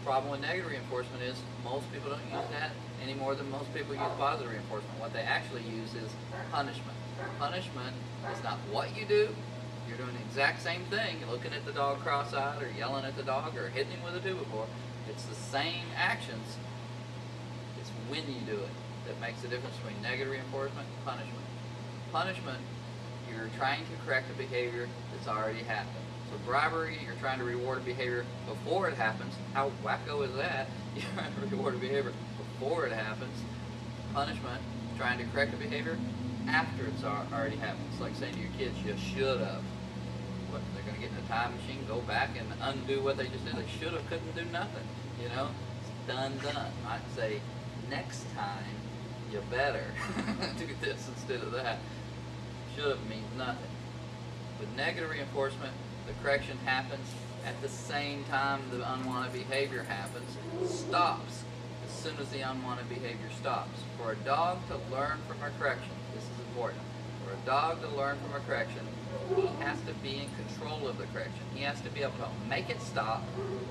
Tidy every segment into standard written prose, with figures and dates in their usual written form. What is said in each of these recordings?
problem with negative reinforcement is most people don't use that any more than most people use positive reinforcement. What they actually use is punishment. Punishment is not what you do. You're doing the exact same thing. You're looking at the dog cross-eyed or yelling at the dog or hitting him with a 2x4. It's the same actions. It's when you do it that makes the difference between negative reinforcement and punishment. Punishment, you're trying to correct a behavior that's already happened. So bribery, you're trying to reward a behavior before it happens. How wacko is that? You're trying to reward a behavior before it happens. Punishment, trying to correct a behavior after it's already happened. It's like saying to your kids, you should have. What, they're going to get in a time machine, go back and undo what they just did? They should have, couldn't do nothing. You know, it's done. I'd say, next time, you better do this instead of that. Should have means nothing. With negative reinforcement, the correction happens at the same time the unwanted behavior happens, stops as soon as the unwanted behavior stops. For a dog to learn from a correction, this is important. For a dog to learn from a correction, he has to be in control of the correction. He has to be able to make it stop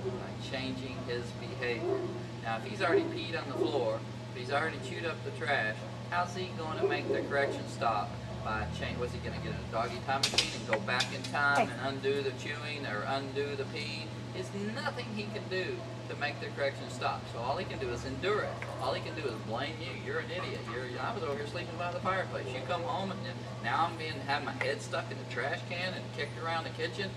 by changing his behavior. Now, if he's already peed on the floor, if he's already chewed up the trash, how's he going to make the correction stop? By change, what's he going to get in a doggy time machine and go back in time and undo the chewing or undo the peeing? There's nothing he can do to make the correction stop. So all he can do is endure it. All he can do is blame you. You're an idiot. I was over here sleeping by the fireplace. You come home and now I'm having my head stuck in the trash can and kicked around the kitchen.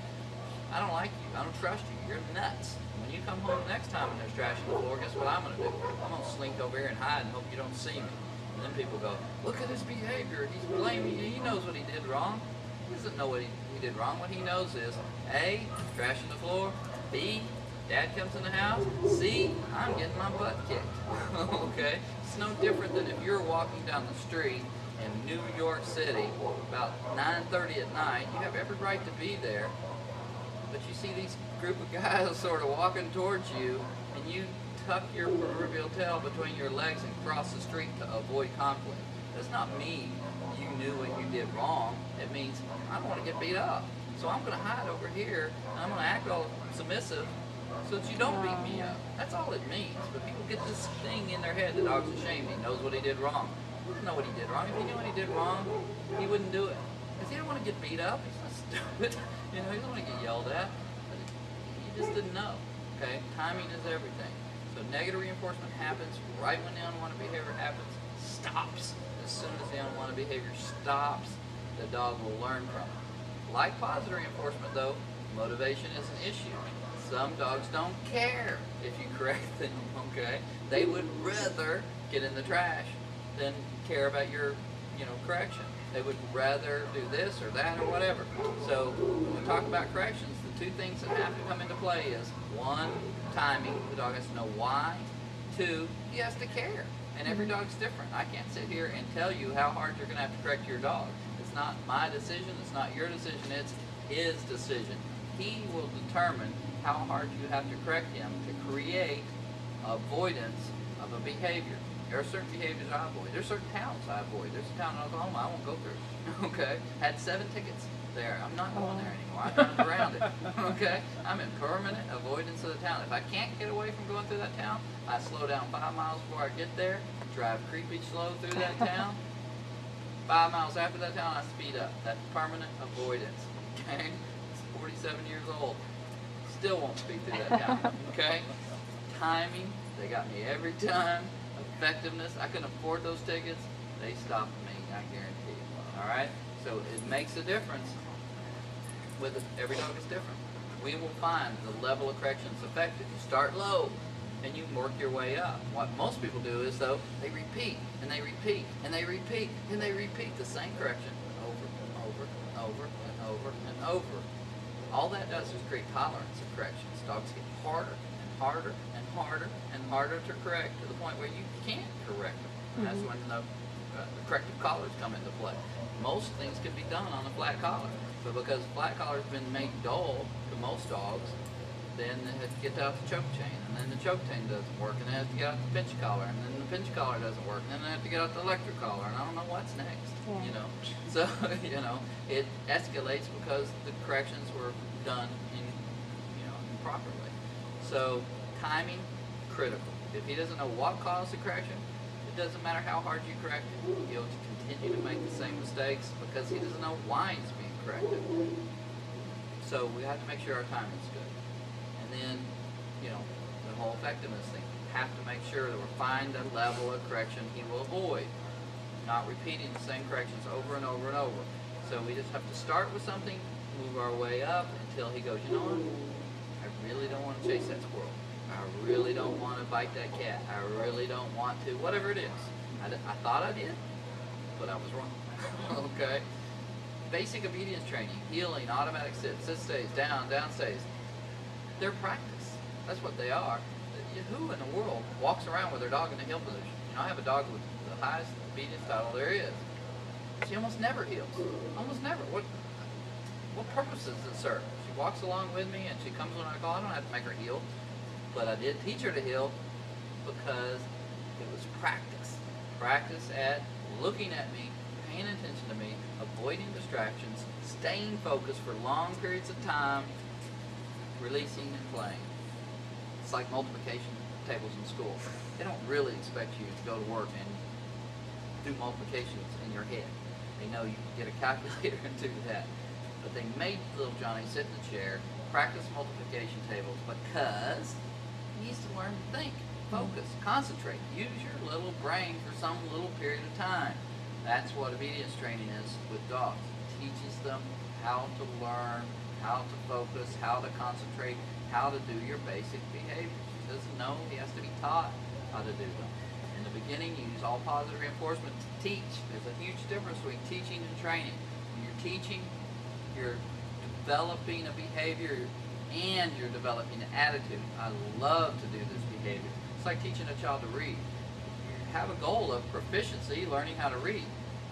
I don't like you. I don't trust you. You're nuts. When you come home next time and there's trash on the floor, guess what I'm going to do? I'm going to slink over here and hide and hope you don't see me. And then people go, look at his behavior. He's blaming you. He knows what he did wrong. He doesn't know what he did wrong. What he knows is, A, trash on the floor. B, Dad comes in the house. C, I'm getting my butt kicked. Okay? It's no different than if you're walking down the street in New York City about 9:30 at night. You have every right to be there. But you see these group of guys sort of walking towards you, and you tuck your proverbial tail between your legs and cross the street to avoid conflict. Does not mean you knew what you did wrong. It means I don't want to get beat up. So I'm going to hide over here, and I'm going to act all submissive so that you don't beat me up. That's all it means. But people get this thing in their head, the dog's ashamed. He knows what he did wrong. He doesn't know what he did wrong. If he knew what he did wrong, he wouldn't do it. Because he didn't want to get beat up. He's not stupid. You know, he doesn't want to get yelled at. But he just didn't know. Okay? Timing is everything. So negative reinforcement happens right when the unwanted behavior happens, stops. As soon as the unwanted behavior stops, the dog will learn from it. Like positive reinforcement though, motivation is an issue. Some dogs don't care if you correct them, okay? They would rather get in the trash than care about your, correction. They would rather do this or that or whatever. So when we talk about corrections, the two things that have to come into play is, one, timing. The dog has to know why. Two, he has to care. And every dog's different. I can't sit here and tell you how hard you're going to have to correct your dog. It's not my decision. It's not your decision. It's his decision. He will determine how hard you have to correct him to create avoidance of a behavior. There are certain behaviors I avoid. There are certain towns I avoid. There's a town in Oklahoma I won't go through. Okay? Had 7 tickets there. I'm not going there anymore. I turned around it. Okay? I'm in permanent avoidance of the town. If I can't get away from going through that town, I slow down 5 miles before I get there, drive creepy slow through that town. 5 miles after that town, I speed up. That's permanent avoidance. Okay? It's 47 years old. Still won't speed through that town. Okay? Timing, they got me every time. Effectiveness, I couldn't afford those tickets. They stopped me, I guarantee you. Alright? So it makes a difference. Every dog is different. We will find the level of correction is effective. You start low and you work your way up. What most people do is, though, they repeat and they repeat and they repeat and they repeat the same correction over and over and over and over and over. All that does is create tolerance of corrections. Dogs get harder and harder and harder and harder to correct to the point where you can't correct them. And that's when the corrective collars come into play. Most things can be done on a flat collar, but because the flat collar has been made dull to most dogs, then they have to get out the choke chain, and then the choke chain doesn't work, and they have to get out the pinch collar, and then the pinch collar doesn't work, and then they have to get out the electric collar, and I don't know what's next, So, it escalates because the corrections were done improperly. So, timing, critical. If he doesn't know what caused the correction, it doesn't matter how hard you correct him. He'll continue to make the same mistakes because he doesn't know why he's being corrected. So we have to make sure our timing's good. And then, you know, the whole effectiveness thing. We have to make sure that we're finding the level of correction he will avoid. Not repeating the same corrections over and over and over. So we just have to start with something, move our way up until he goes, you know what? I really don't want to chase that squirrel. I really don't want to bite that cat. I really don't want to, whatever it is. I thought I did, but I was wrong. Okay? Basic obedience training, healing, automatic sit, sit stays, down, down stays. They're practice. That's what they are. Who in the world walks around with their dog in the heel position? You know, I have a dog with the highest obedience title there is. She almost never heals. Almost never. What purpose does it serve? She walks along with me and she comes when I call. I don't have to make her heel. But I did teach her to heel because it was practice. Practice at looking at me, paying attention to me, avoiding distractions, staying focused for long periods of time, releasing and playing. It's like multiplication tables in school. They don't really expect you to go to work and do multiplications in your head. They know you can get a calculator and do that. But they made little Johnny sit in the chair, practice multiplication tables because he needs to learn to think, focus, concentrate, use your little brain for some little period of time. That's what obedience training is with dogs. It teaches them how to learn, how to focus, how to concentrate, how to do your basic behaviors. He doesn't know, he has to be taught how to do them. In the beginning, you use all positive reinforcement to teach. There's a huge difference between teaching and training. When you're teaching, you're developing a behavior and you're developing an attitude. I love to do this behavior. It's like teaching a child to read. You have a goal of proficiency, learning how to read.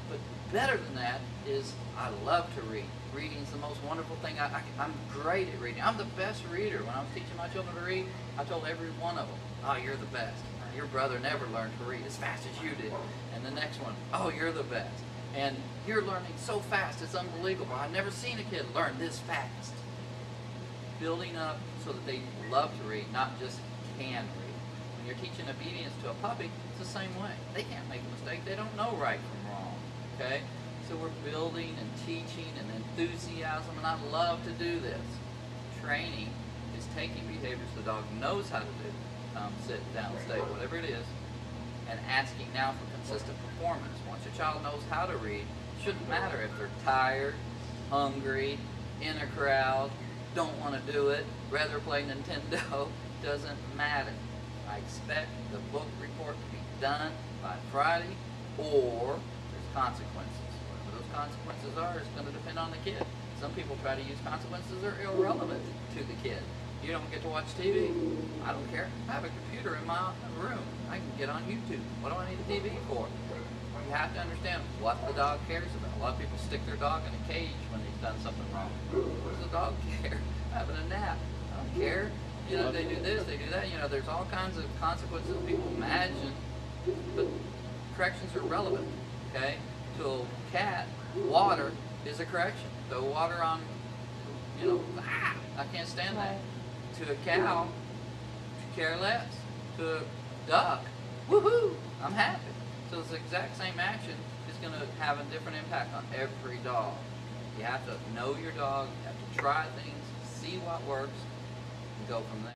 But better than that is I love to read. Reading is the most wonderful thing. I'm great at reading. I'm the best reader. When I was teaching my children to read, I told every one of them, oh, you're the best. Your brother never learned to read as fast as you did. And the next one, oh, you're the best. And you're learning so fast, it's unbelievable. I've never seen a kid learn this fast. Building up so that they love to read, not just can read. When you're teaching obedience to a puppy, it's the same way. They can't make a mistake. They don't know right from wrong. Okay? So we're building and teaching and enthusiasm, and I love to do this. Training is taking behaviors the dog knows how to do, sit, down, stay, whatever it is, and asking now for consistent performance. Once your child knows how to read, it shouldn't matter if they're tired, hungry, in a crowd, don't want to do it, rather play Nintendo, doesn't matter. I expect the book report to be done by Friday, or there's consequences. Whatever those consequences are is going to depend on the kid. Some people try to use consequences that are irrelevant to the kid. You don't get to watch TV. I don't care. I have a computer in my room. I can get on YouTube. What do I need a TV for? You have to understand what the dog cares about. A lot of people stick their dog in a cage when he's done something wrong. What does the dog care? Having a nap. I don't care. You know, they do this, they do that. You know, there's all kinds of consequences people imagine, but corrections are relevant. Okay? To a cat, water is a correction. Throw water on, you know, I can't stand that. To a cow, care less. To a duck, woohoo, I'm happy. So it's the exact same action is going to have a different impact on every dog. You have to know your dog, you have to try things, see what works, and go from there.